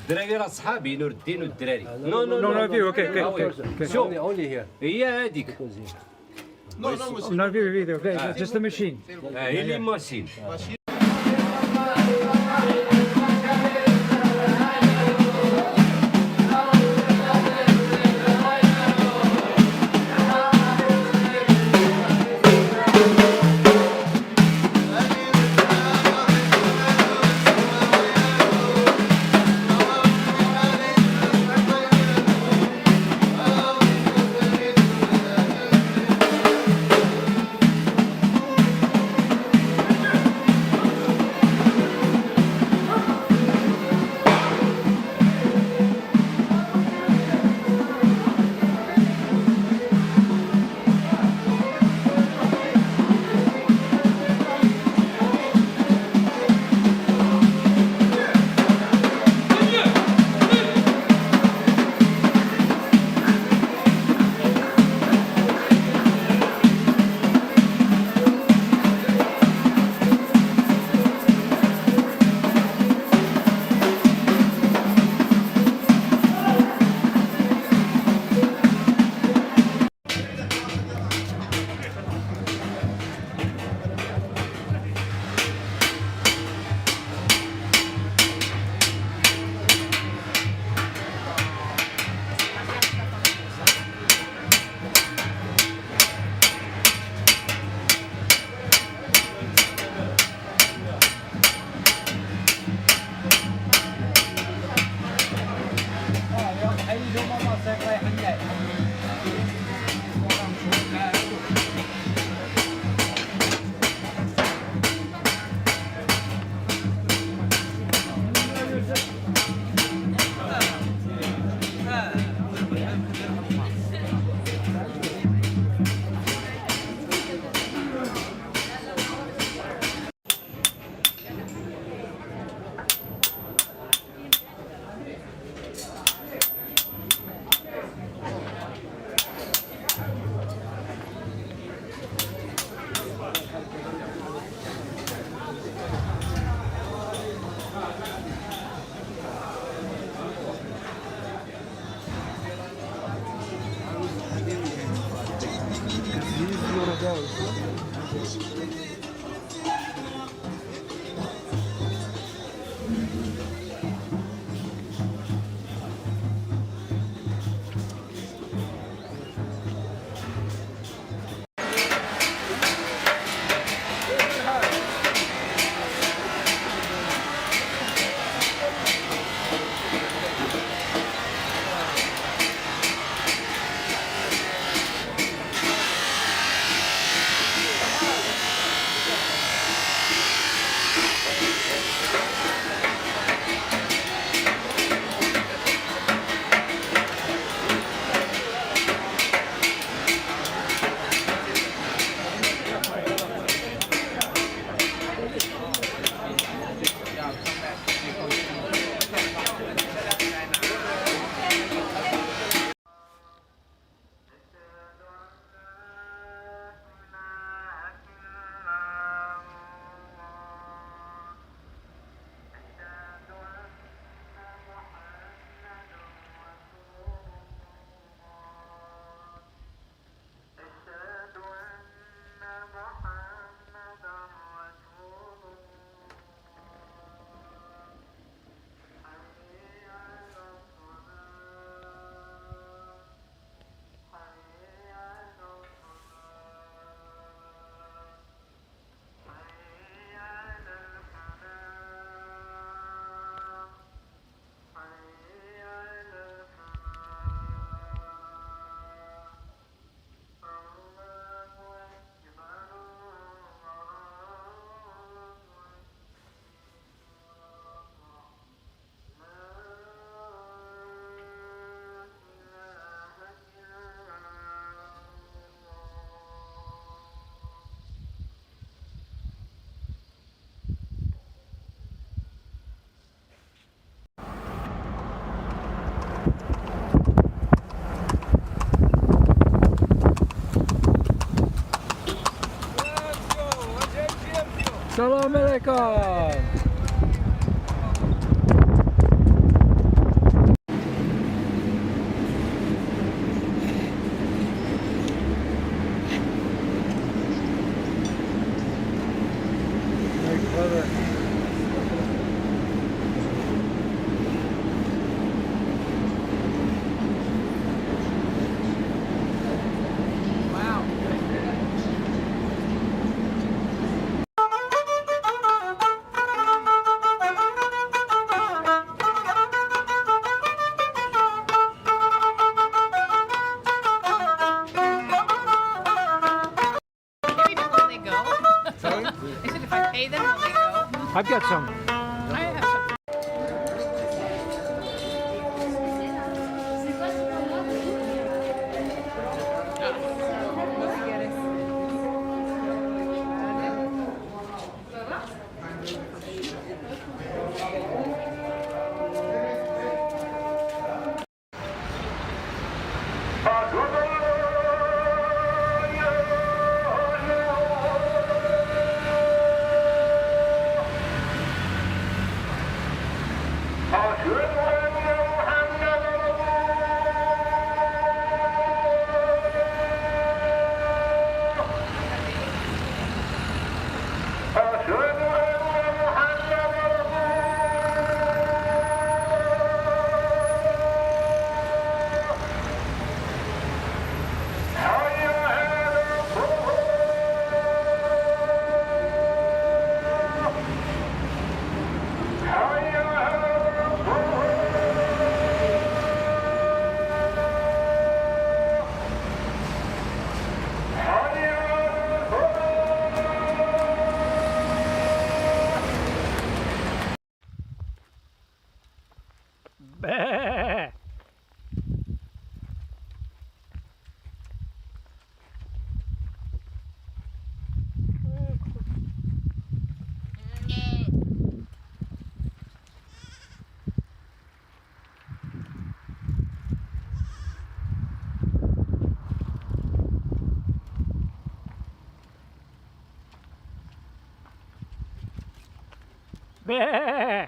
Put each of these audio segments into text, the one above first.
الدراري راه صحابي نور الدين والدراري. No, no view. Okay. شوف Only here. هي هذيك No view video. Okay, just the machine. هي اللي ماشين. Salam alaikum. I've got some. I have some. Bah. Bah.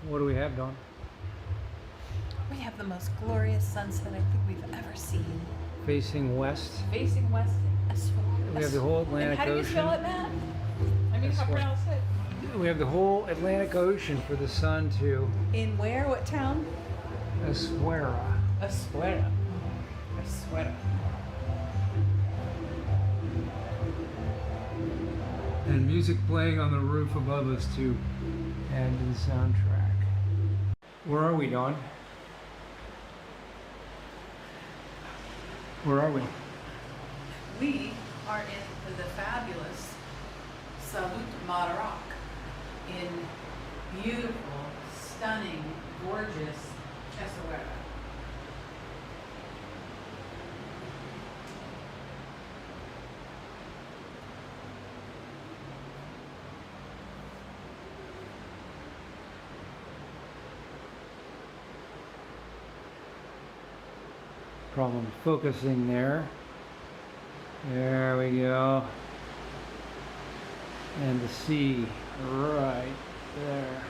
What do we have, Dawn? We have the most glorious sunset I think we've ever seen. Facing west. Facing west in Essouria. We have the whole Atlantic And how do you Ocean. spell it, Matt? I mean, how Essouria. pronounce it? We have the whole Atlantic Ocean for the sun to In where? What town? Essouria. Essouria. Essouria. And music playing on the roof above us to add to the soundtrack. Where are we, Dawn? Where are we? We are in the fabulous Salut Maroc in beautiful, stunning, gorgeous Essouria. Problem focusing there. There we go. And the sea right there.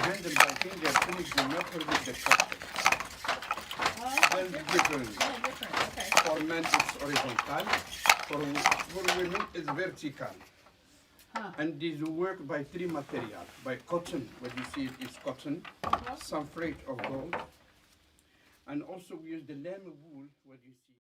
handle by finger, please do not forget the cutter. There's difference. Oh, different. Okay. For men it's horizontal, for women it's vertical. Huh. And these work by three materials. By cotton, what you see is cotton, some freight of gold, and also we use the lamb wool, what you see.